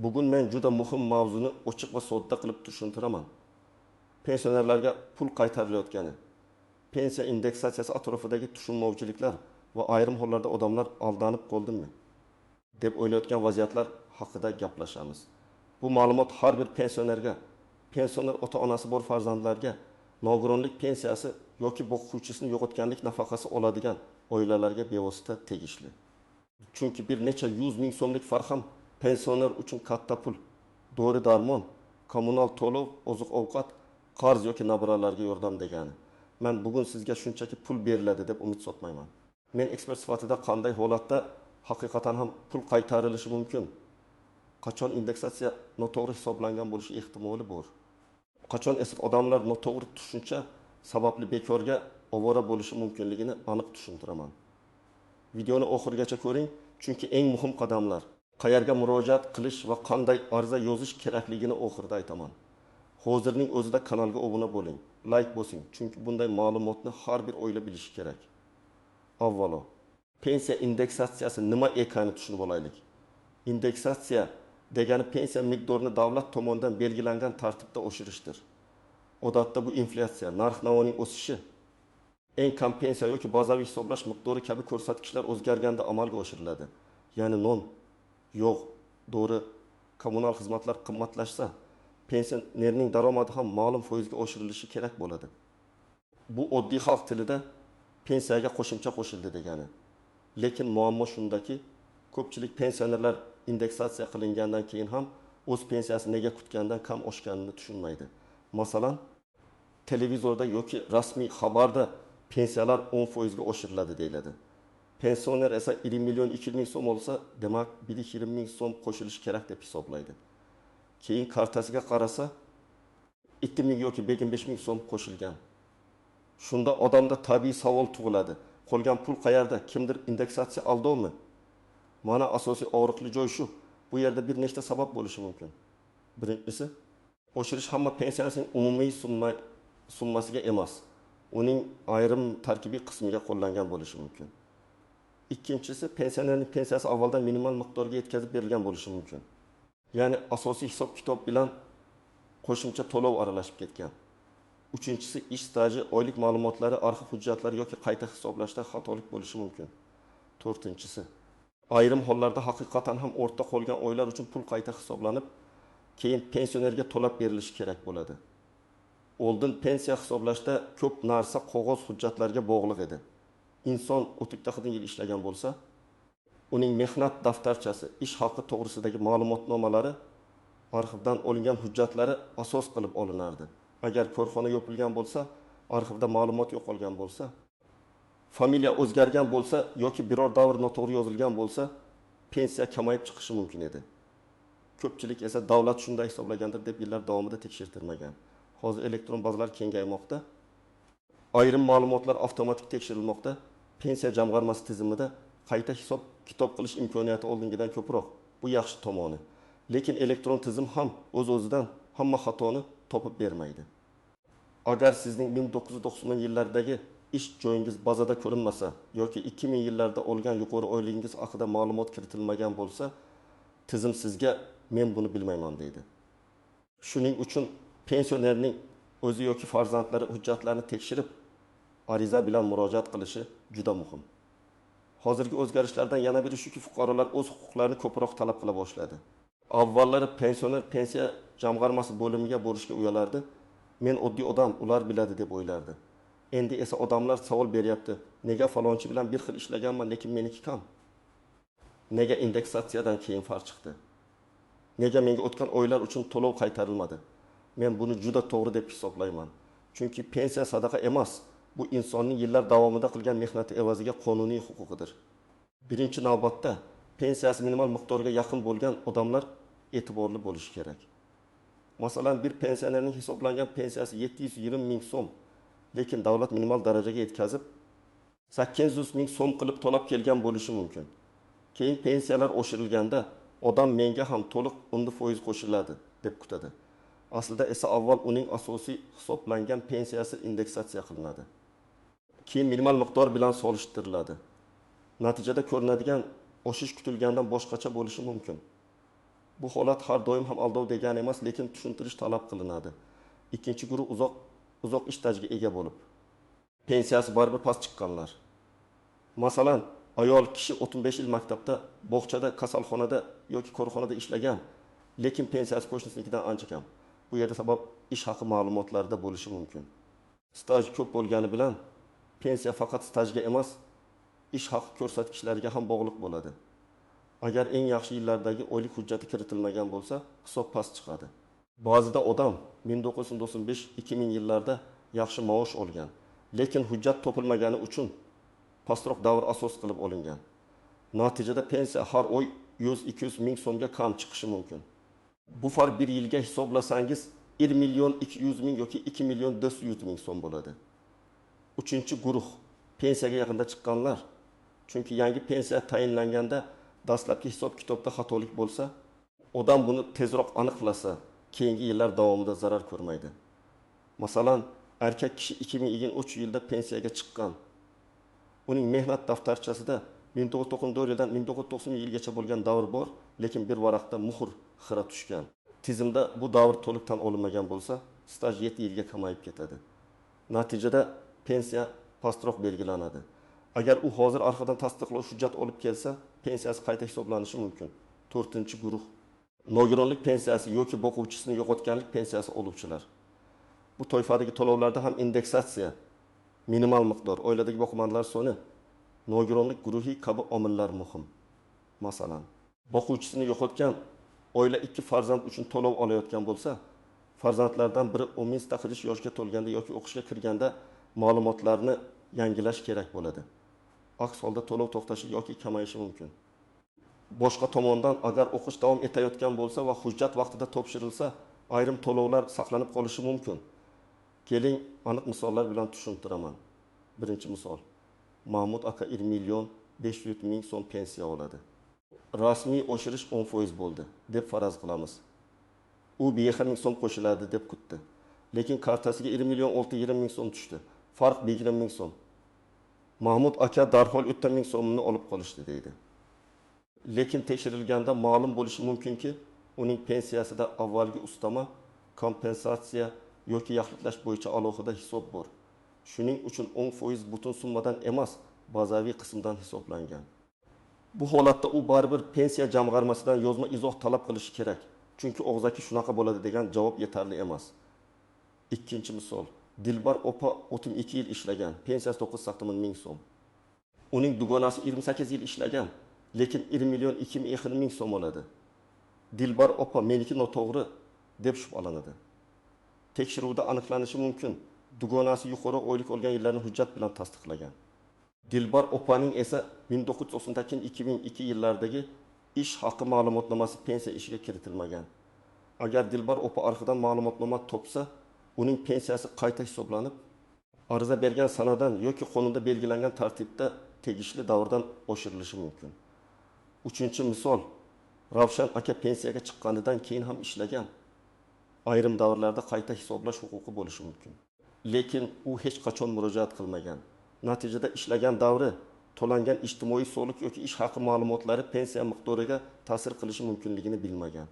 Bugun men juda muhim mavzuni ochiq va sodda qilib tushuntiraman. Pensionerlarga pul qaytarilayotgani, pensiya indeksatsiyasi atrofidagi tushunmovchiliklar va ayrim hollarda odamlar aldanib qoldimi deb o'ylayotgan vaziyatlar haqida gaplashamiz. Bu ma'lumot har bir pensionerga, pensioner ota-onasi bor farzandlarga nogironlik pensiyasi yoki boquvchisini yo'qotganlik nafaqasi oladigan oilalarga bevosita tegishli. Chunki bir necha 100 ming so'mlik farq ham pensioner uchun katta pul. Dori-darmon, kommunal to'lov, oziq-ovqat, qarz yoki nabiralarga yordam degani. Men bugun sizga shunchaki pul beriladi deb umid sotmayman. Men ekspert sifatida qanday holatda haqiqatan ham pul qaytarilishi mumkin? Qachon indeksatsiya noto'g'ri hisoblangan bo'lishi ehtimoli bor? Qachon esa odamlar noto'g'ri tushuncha sababli bekorga ovora bo'lishi mumkinligini aniq tushuntiraman. Videoni oxirigacha ko'ring, chunki eng muhim qadamlar, qayerga murojaat qilish va qanday ariza yozish kerakligini oxirida aytaman. Hozirning o'zida kanalga obuna bo'ling, like bosing, chunki bunday ma'lumotni har bir oila bilishi kerak. Avvalo, pensiya indeksatsiyasi nima ekanini tushunib olaylik. Indeksatsiya degani pensiya miqdorini davlat tomonidan belgilangan tartibda oshirishdir. Odatda bu inflyatsiya, narx-navoning o'sishi, eng kam pensiya yoki bazaviy hisoblash miqdori kabi ko'rsatkichlar o'zgarganda amalga oshiriladi. Ya'ni non, yog', dori, kommunal xizmatlar qimmatlashsa, pensionerning daromadi ham ma'lum foizga oshirilishi kerak bo'ladi. Bu oddiy xalq tilida pensiyaga qo'shimcha qo'shildi degani. Lekin muammo shundaki, ko'pchilik pensionerlar indeksatsiya qilingandan keyin ham o'z pensiyasi nega kutgandan kam oshganini tushunmaydi. Masalan, televizorda yoki rasmiy xabarda pensiyalar 10% ga oshiriladi deyiladi. Pensioner esa 1 million 200 ming so'm olsa, demak 120 ming so'm qo'shilishi kerak deb hisoblaydi. Keyin kartasiga qarasa, 2 ming yoki 5 ming so'm qo'shilgan. Shunda odamda tabiiy savol tug'iladi. Qolgan pul qayerda? Kimdir indeksatsiya aldimi? Mana asosiy og'riqli joy shu. Bu yerda bir nechta sabab bo'lishi mumkin. Birinchisi, oshirish hamma pensiyasining umumiy summasiga emas, uning ayrim tarkibiy qismiga qo'llangan bo'lishi mumkin. Ikkinchisi, pensionerning pensiyasi avvaldan minimal miqdorga yetkazib berilgan bo'lishi mumkin. Ya'ni asosiy hisob-kitob bilan qo'shimcha to'lov aralashib ketgan. Uchinchisi, ish staji, oylik ma'lumotlari, arxiv hujjatlari yoki qayta hisoblashda xatolik bo'lishi mumkin. To'rtinchisi, ayrim hollarda haqiqatan ham o'rta qolgan oylar uchun pul qayta hisoblanib, keyin pensionerga to'lab berilishi kerak bo'ladi. Oldin pensiya hisoblashda ko'p narsa qog'oz hujjatlarga bog'liq edi. Inson o'ttiqda yil ishlagan bo'lsa, uning mehnat daftarchasi, ish haqi to'g'risidagi ma'lumotnomalari, arxivdan olingan hujjatlari asos qilib olinardi. Agar korxona yopilgan bo'lsa, arxivda ma'lumot yo'qolgan bo'lsa, familiya o'zgargan bo'lsa yoki biror davr noto'g'ri yozilgan bo'lsa, pensiya kamayib chiqishi mumkin edi. Ko'pchilik esa davlat shunday hisoblagandir deb yillar davomida tekshirtirmagan. Hozir elektron bazalar kengaymoqda. Ayrim ma'lumotlar avtomatik tekshirilmoqda. Pensiya jamg'armasi tizimida qayta hisob kitob qilish imkoniyati oldingidan ko'proq. Bu yaxshi tomoni. Lekin elektron tizim ham o'z-o'zidan hamma xatoni topib bermaydi. Agar sizning 1990 yillardagi ish joyingiz bazada ko'rinmasa yoki 2000 yillarda olgan yuqori oyligingiz haqida ma'lumot kiritilmagan bo'lsa, tizim sizga men buni bilmayman deydi. Shuning uchun pensionerning o'zi yoki farzandlari hujjatlarni tekshirib, ariza bilan murojaat qilishi juda muhim. Hozirgi o'zgarishlardan yana biri shuki, fuqarolar o'z huquqlarini ko'proq talab qila boshladi. Avvallari pensioner pensiya jamg'armasi bo'limiga borishga uyalardi. Men oddiy odam, ular biladi deb o'ylardi. Endi esa odamlar savol beryapti. Nega falonchi bilan bir xil ishlaganman, lekin meniki kam? Nega indeksatsiyadan keyin farq chiqdi? Nega menga o'tgan oylar uchun to'lov qaytarilmadi? Men buni juda to'g'ri deb hisoblayman. Chunki pensiya sadaqa emas. Bu insonning yillar davomida qilgan mehnati evaziga qonuniy huquqidir. Birinchi navbatda pensiyasi minimal miqdorga yaqin bo'lgan odamlar e'tiborli bo'lishi kerak. Masalan, bir pensionerning hisoblangan pensiyasi 720 ming so'm, lekin davlat minimal darajaga yetkazib 800 ming so'm qilib to'lab kelgan bo'lishi mumkin. Keyin pensiyalar oshirilganda odam menga ham to'liq 10% qo'shiladi deb kutadi. Aslida esa avval uning asosiy hisoblangan pensiyasi indeksatsiya qilinadi. Keyin minimal miqdor bilan solishtiriladi. Natijada ko'rinadigan oshish kutilgandan boshqacha bo'lishi mumkin. Bu holat har doim ham aldov degani emas, lekin tushuntirish talab qilinadi. Ikkinchi guruh uzoq ish stajiga ega bo'lib, pensiyasi baribir past chiqqanlar. Masalan, ayol kishi 35 yil maktabda, bog'chada, kasalxonada yoki korxonada ishlagan, lekin pensiyasi qo'shnisidan ancha kam. Bu yerda sabab ish haqi ma'lumotlarida bo'lishi mumkin. Staj ko'p bo'lgani bilan pensiya faqat stajga emas, ish haqi ko'rsatkichlariga ham bog'liq bo'ladi. Agar eng yaxshi yillardagi oylik hujjati kiritilmagan bo'lsa, hisob past chiqadi. Ba'zida odam 1995-2000 yillarda yaxshi maosh olgan, lekin hujjat topilmagani uchun pastroq davr asos qilib olingan. Natijada pensiya har oy 100-200 ming so'mga kam chiqishi mumkin. Bu farq bir yilga hisoblasangiz 1 million 200 ming yoki 2 million 400 ming so'm bo'ladi. Uchinchi guruh pensiyaga yaqinda chiqqanlar. Chunki yangi pensiya tayinlanganda dastlabki hisob kitobda xatolik bo'lsa, odam buni tezroq aniqlasa, keyingi yillar davomida zarar ko'rmaydi. Masalan, erkak kishi 2023 yilda pensiyaga chiqqan. Uning mehnat daftarchasida 1994 yildan 1990 yilgacha bo'lgan davr bor, lekin bir varaqda muhr xira tushgan. Tizimda bu davr to'liq tan olinmagan bo'lsa, staj 7 yilga kamayib ketadi. Natijada pensiya pastroq belgilanadi. Agar u hozir arxadan tasdiqlovchi hujjat olib kelsa, pensiyasi qayta hisoblanishi mumkin. 4-guruh nogironlik pensiyasi yoki boquvchisini yo'qotganlik pensiyasi oluvchilar. Bu toifadagi to'lovlarda ham indeksatsiya, minimal miqdor, oiladagi boqimandlar soni, nogironlik guruhi kabi omillar muhim. Masalan, boquvchisini yo'qotgan oila 2 farzand uchun to'lov olayotgan bo'lsa, farzandlardan biri umumiyda qilish yoshga to'lganda yoki o'qishga kirganda ma'lumotlarni yangilash kerak bo'ladi. Aks holda to'lov to'xtashi yoki kamayishi mumkin. Boshqa tomondan, agar o'qish davom etayotgan bo'lsa va hujjat vaqtida topshirilsa, ayrim to'lovlar saqlanib qolishi mumkin. Keling, aniq misollar bilan tushuntiraman. Birinchi misol. Mahmud aka 1 million 500 ming so'm pensiya oladi. Rasmiy oshirish 10% bo'ldi, deb faraz qilamiz. U 1 ming so'm qo'shiladi deb kutdi. Lekin kartasiga 1 million 620 ming so'm tushdi. Farq 20 ming so'm. Mahmud aka darhol 3 ming so'mni olib qolishdi deydi. Lekin tekshirilganda ma'lum bo'lishi mumkinki, uning pensiyasida avvalgi ustama, kompensatsiya yoki yaxlitlash bo'yicha alohida hisob bor. Shuning uchun 10% butun summadan emas, bazaviy qismdan hisoblangan. Bu holatda u baribir pensiya jamg'armasidan yozma izoh talab qilishi kerak. Chunki og'zaki shunaqa bo'ladi degan javob yetarli emas. Ikkinchi misol. Dilbar opa 32 yil ishlagan, pensiyasi 980 ming so'm. Uning dugonasi 28 yil ishlagan, lekin 1 million 220 ming so'm oladi. Dilbar opa meniki noto'g'ri deb shubhalanadi. Tekshiruvda aniqlanishi mumkin. Dugonasi yuqori oylik olgan yillarni hujjat bilan tasdiqlagan. Dilbar opaning esa 1992-2002 yillardagi ish haqi ma'lumotnomasi pensiya ishiga kiritilmagan. Agar Dilbar opa arxidan ma'lumotnoma topsa, uning pensiyasi qayta hisoblanib, ariza bergan sanadan yoki qonunda belgilangan tartibda tegishli davrdan oshirilishi mumkin. Uchinchi misol, Ravshan aka pensiyaga chiqqanidan keyin ham ishlagan. Ayrim davrlarda qayta hisoblash huquqi bo'lishi mumkin. Lekin u hech qachon murojaat qilmagan. Natijada ishlagan davri, to'langan ijtimoiy soliq yoki ish haqi ma'lumotlari pensiya miqdoriga ta'sir qilishi mumkinligini bilmagan.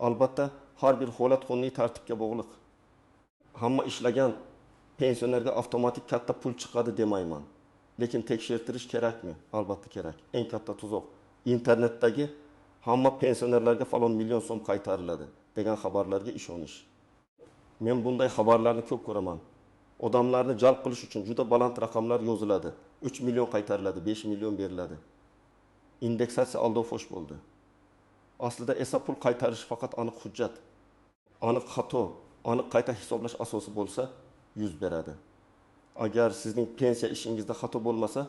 Albatta, har bir holat qonuniy tartibga bog'liq. Hamma ishlagan pensionerga avtomatik katta pul chiqadi demayman. Lekin tekshirtirish kerakmi? Albatta kerak. Eng katta tuzoq internetdagi hamma pensionerlarga falon million so'm qaytariladi degan xabarlarga ishonish. Men bunday xabarlarni ko'p ko'raman. Odamlarni jalb qilish uchun juda baland raqamlar yoziladi. 3 million qaytariladi, 5 million beriladi. Indeksatsiya aldov fosh bo'ldi. Aslida esa pul qaytarish faqat aniq hujjat, aniq xato, aniq qayta hisoblash asosi bo'lsa yuz beradi. Agar sizning pensiya ishingizda xato bo'lmasa,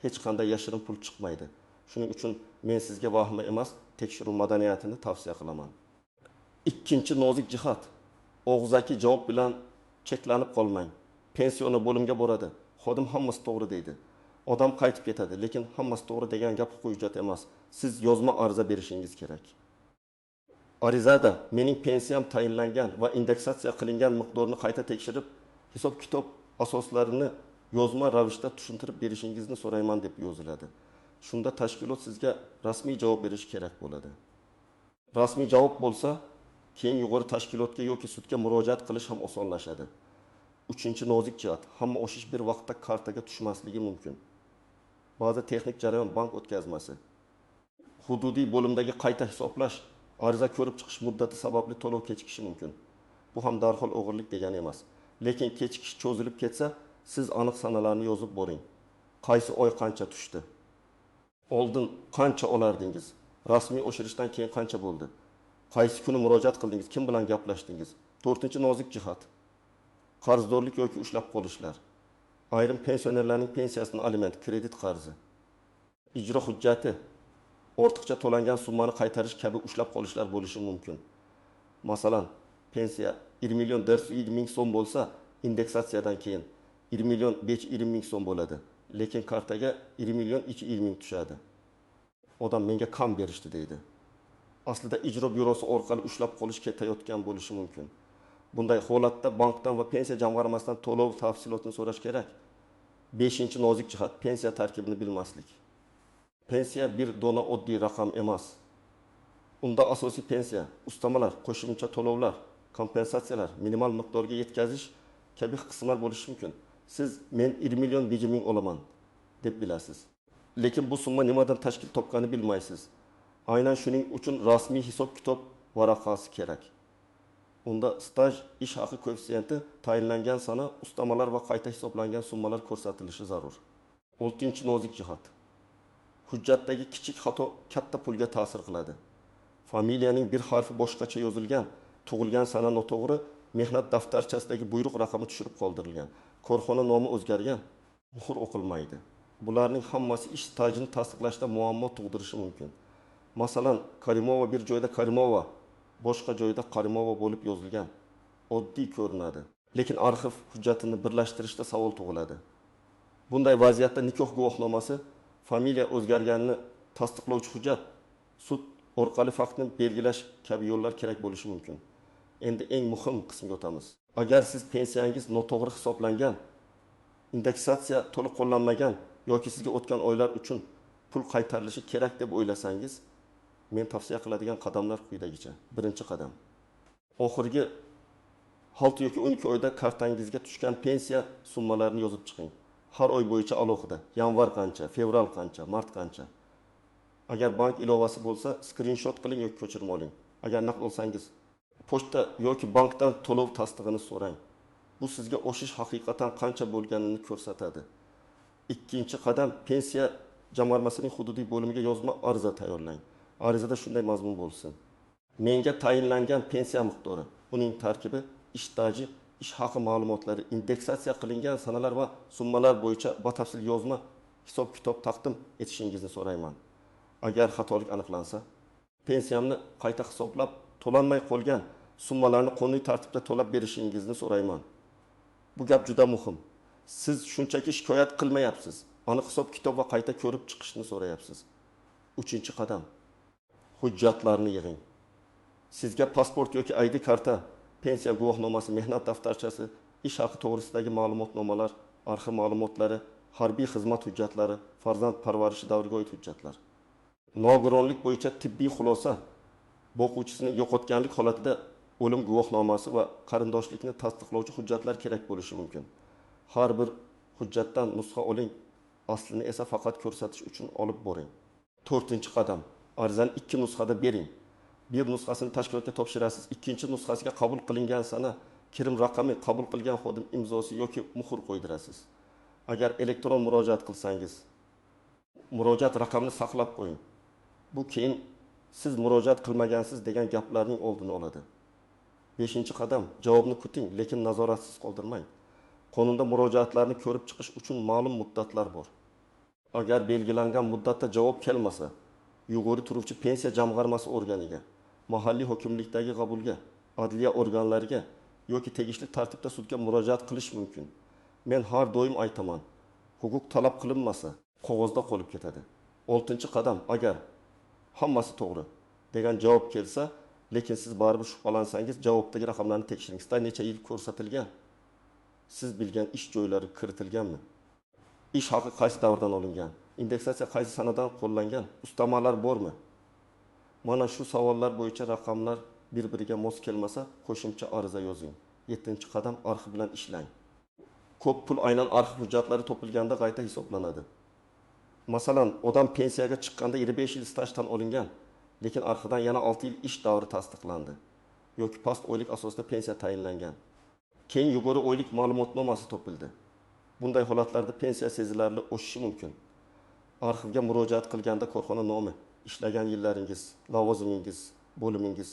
hech qanday yashirin pul chiqmaydi. Shuning uchun men sizga vahima emas, tekshiruv madaniyatini tavsiya qilaman. Ikkinchi nozik jihat, og'zaki javob bilan cheklanib qolmang. Pensiona bo'limga boradi. Xodim hammasi to'g'ri deydi. Odam qaytib ketadi, lekin hammasi to'g'ri degan gap huquqiy hujjat emas. Siz yozma ariza berishingiz kerak. Arizada mening pensiyam tayinlangan va indeksatsiya qilingan miqdorni qayta tekshirib, hisob-kitob asoslarini yozma ravishda tushuntirib berishingizni so'rayman deb yoziladi. Shunda tashkilot sizga rasmiy javob berishi kerak bo'ladi. Rasmiy javob bo'lsa, keyin yuqori tashkilotga yoki sudga murojaat qilish ham osonlashadi. Uchinchi nozik jihat, hamma oshish bir vaqtda kartaga tushmasligi mumkin. Ba'zi texnik jarayon bank o'tkazmasi, hududiy bo'limdagi qayta hisoblash, ariza ko'rib chiqish muddati sababli to'lov kechikishi mumkin. Bu ham darhol o'g'irlik degani emas. Lekin kechikish cho'zilib ketsa, siz aniq sanalarni yozib boring. Qaysi oy qancha tushdi? Oldin qancha olardingiz? Rasmiy oshirishdan keyin qancha bo'ldi? Qaysi kuni murojaat qildingiz? Kim bilan gaplashdingiz? 4-nozik jihat. Qarzdorlik yoki ushlab qolishlar. Ayrim pensionerlarning pensiyasining aliment, kredit qarzi. Ijro hujjati, ortiqcha to'langan summani qaytarish kabi ushlab qolishlar bo'lishi mumkin. Masalan, pensiya 20 million 420 ming so'm bo'lsa, indeksatsiyadan keyin 20 million 520 ming so'm bo'ladi. Lekin kartaga 20 million 220 ming tushadi. Odam menga kam berishdi deydi. Aslida ijro byurosi orqali ushlab qolish ketayotgan bo'lishi mumkin. Bunday holatda bankdan va pensiya jamg'armasidan to'lov tafsilotini so'rash kerak. 5-nozik jihat, pensiya tarkibini bilmaslik. Pensiya bir dona oddiy raqam emas. Unda asosiy pensiya, ustamalar, qo'shimcha to'lovlar, kompensatsiyalar, minimal miqdorga yetkazish kabi qismlar bo'lishi mumkin. Siz men 20 million 500 ming olaman deb bilasiz. Lekin bu summa nimadan tashkil topganini bilmaysiz. Aynan shuning uchun rasmiy hisob-kitob varaqasi kerak. Unda staj, ish haqi koeffitsiyenti, tayinlangan sana, ustamalar va qayta hisoblangan summalar ko'rsatilishi zarur. 6-nozik jihat. Hujjatdagi kichik xato katta pulga ta'sir qiladi. Familiyaning bir harfi boshqacha yozilgan, tug'ilgan sana noto'g'ri, mehnat daftarchasidagi buyruq raqami tushirib qoldirilgan, korxona nomi o'zgargan, muhr o'qilmaydi. Bularning hammasi ish stajini tasdiqlashda muammo tug'dirishi mumkin. Masalan, Karimova bir joyda Karimova, boshqa joyda Karimova bo'lib yozilgan. Oddiy ko'rinadi. Lekin arxiv hujjatini birlashtirishda savol tug'iladi. Bunday vaziyatda nikoh guvohnomasi, familiya o'zgarganini tasdiqlovchi hujjat, sud orqali faktni belgilash kabi yo'llar kerak bo'lishi mumkin. Endi eng muhim qismga o'tamiz. Agar siz pensiyangiz noto'g'ri hisoblangan, indeksatsiya to'liq qo'llanmagan yoki sizga o'tgan oylar uchun pul qaytarilishi kerak deb o'ylasangiz, men tavsiya qiladigan qadamlar quyidagicha. Birinchi qadam. Oxirgi 6 yoki 12 oyda kartangizga tushgan pensiya summalarini yozib chiqing. Har oy bo'yicha alohida. Yanvar qancha, fevral qancha, mart qancha. Agar bank ilovasi bo'lsa, skrinshot qiling yoki ko'chirma oling. Agar naqd olsangiz, pochta yoki bankdan to'lov tasdig'ini so'rang. Bu sizga oshish haqiqatan qancha bo'lganini ko'rsatadi. Ikkinchi qadam, pensiya jamg'armasining hududiy bo'limiga yozma ariza tayyorlang. Arizada shunday mazmun bo'lsin: menga tayinlangan pensiya miqdori, uning tarkibi, ish staji, ish haqi ma'lumotlari, indeksatsiya qilingan sanalar va summalar bo'yicha batafsil yozma hisob-kitob taqdim etishingizni so'rayman. Agar xatolik aniqlansa, pensiyamni qayta hisoblab, to'lanmay qolgan summalarni qonuniy tartibda to'lab berishingizni so'rayman. Bu gap juda muhim. Siz shunchaki shikoyat qilmayapsiz, aniq hisob-kitob va qayta ko'rib chiqishni so'rayapsiz. 3-qadam. Hujjatlarni yig'ing. Sizga pasport yoki ID karta, pensiya guvohnomasi, mehnat daftarchasi, ish haqi to'g'risidagi ma'lumotnomalar, arxiv ma'lumotlari, harbiy xizmat hujjatlari, farzand parvarishi davriga oid hujjatlar. Nogironlik bo'yicha tibbiy xulosa, boquvchisini yo'qotganlik holatida o'lim guvohnomasi va qarindoshlikni tasdiqlovchi hujjatlar kerak bo'lishi mumkin. Har bir hujjatdan nusxa oling, aslini esa faqat ko'rsatish uchun olib boring. 4-qadam. Arizani 2 nusxada bering. Bir nusxasini tashkilotga topshirasiz, ikkinchi nusxasiga qabul qilingan sana, kirim raqami, qabul qilgan xodim imzosi yoki muhr qo'ydirasiz. Agar elektron murojaat qilsangiz, murojaat raqamini saqlab qo'ying. Bu keyin siz murojaat qilmagansiz degan gaplarning oldini oladi. 5-qadam. Javobni kuting, lekin nazoratsiz qoldirmang. Qonunda murojaatlarni ko'rib chiqish uchun ma'lum muddatlar bor. Agar belgilangan muddatda javob kelmasa, yuqori turuvchi pensiya jamg'armasi organiga, mahalliy hokimlikdagi qabulga, adliya organlariga yoki tegishli tartibda sudga murojaat qilish mumkin. Men har doim aytaman, huquq talab qilinmasa, qog'ozda qolib ketadi. 6-qadam. Agar hammasi to'g'ri degan javob kelsa, lekin siz baribir shubhalansangiz, javobdagi raqamlarni tekshiring. Staj necha yil ko'rsatilgan? Siz bilgan ish joylari kiritilganmi? Ish haqi qaysi davrdan olingan? Indeksatsiya qaysi sanadan qo'llangan? Ustamalar bormi? Mana shu savollar bo'yicha raqamlar bir-biriga mos kelmasa, qo'shimcha ariza yozing. 7-qadam arxiv bilan ishlang. Ko'p pul aynan arxiv hujjatlari topilganda qayta hisoblanadi. Masalan, odam pensiyaga chiqqanda 25 yil stajdan olingan, lekin arxivdan yana 6 yil ish davri tasdiqlandi. Yoki past oylik asosida pensiya tayinlangan. Keyin yuqori oylik ma'lumotnomasi topildi. Bunday holatlarda pensiya sezilarli oshishi mumkin. Arxivga murojaat qilganda korxona nomi, ishlagan yillaringiz, lavozimingiz, bo'limingiz,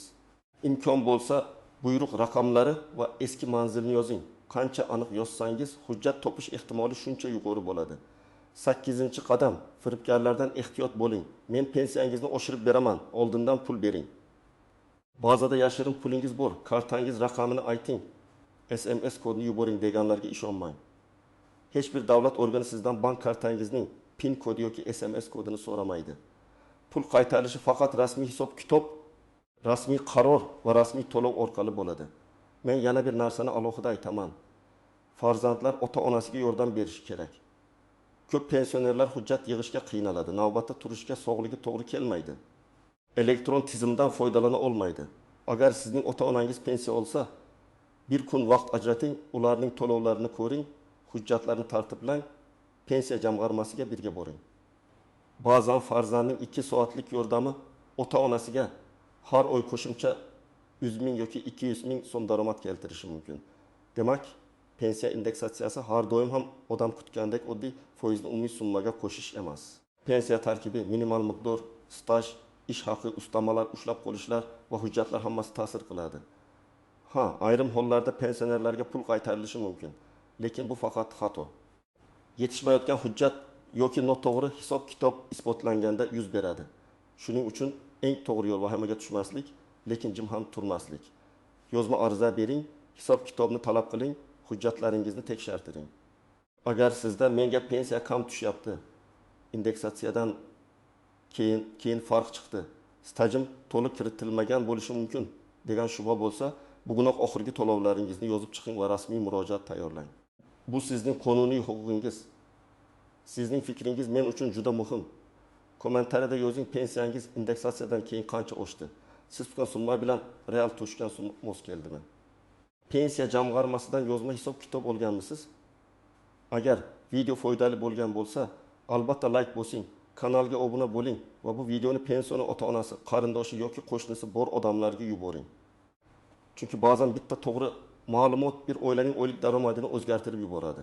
imkon bo'lsa buyruq raqamlari va eski manzilni yozing. Qancha aniq yozsangiz, hujjat topish ehtimoli shuncha yuqori bo'ladi. 8-qadam, firibgarlardan ehtiyot bo'ling. Men pensiyangizni oshirib beraman, oldindan pul bering. Ba'zida yashirin pulingiz bor, kartangiz raqamini ayting. SMS kodini yuboring deganlarga ishonmang. Hech bir davlat organi sizdan bank kartangizning PIN kodi yoki SMS kodini so'ramaydi. Pul qaytarilishi faqat rasmiy hisob-kitob, rasmiy qaror va rasmiy to'lov orqali bo'ladi. Men yana bir narsani alohida aytaman. Farzandlar ota-onasiga yordam berishi kerak. Ko'p pensionerlar hujjat yig'ishga qiynaladi, navbatda turishga sog'ligi to'g'ri kelmaydi. Elektron tizimdan foydalana olmaydi. Agar sizning ota-onangiz pensiya olsa, bir kun vaqt ajrating, ularning to'lovlarini ko'ring, hujjatlarni tartiblang, pensiya jamg'armasiga birga boring. Ba'zan farzandning 2 soatlik yordami ota-onasiga har oy qo'shimcha 100 ming yoki 200 ming so'm daromad keltirishi mumkin. Demak, pensiya indeksatsiyasi har doim ham odam kutgandek oddiy foizni umumiy summaga qo'shish emas. Pensiya tarkibi, minimal miqdor, staj, ish haqi, ustamalar, ushlab qolishlar va hujjatlar hammasi ta'sir qiladi. Ayrim hollarda pensionerlarga pul qaytarilishi mumkin, lekin bu faqat xato. Yetishmayotgan hujjat yoki noto'g'ri hisob-kitob isbotlanganda yuz beradi. Shuning uchun eng to'g'ri yo'l vahimaga tushmaslik, lekin jim ham turmaslik. Yozma ariza bering, hisob-kitobni talab qiling, hujjatlaringizni tekshirtiring. Agar sizda menga pensiya kam tushyapti, indeksatsiyadan keyin farq chiqdi, stajim to'liq kiritilmagan bo'lishi mumkin degan shubha bo'lsa, bugunoq oxirgi to'lovlaringizni yozib chiqing va rasmiy murojaat tayyorlang. Bu sizning qonuniy huquqingiz. Sizning fikringiz men uchun juda muhim. Kommentariyada yozing, pensiyangiz indeksatsiyadan keyin qancha oshdi? Siz tutgan summa bilan real tushgan summa mos keldimi? Pensiya jamg'armasidan yozma hisob-kitob olganmisiz? Agar video foydali bo'lgan bo'lsa, albatta like bosing, kanalga obuna bo'ling va bu videoni pensiyaning ota-onasi, qarindoshi yoki qo'shnisi bor odamlarga yuboring. Chunki ba'zan bitta to'g'ri ma'lumot bir oilaning oylik daromadini o'zgartirib yuboradi.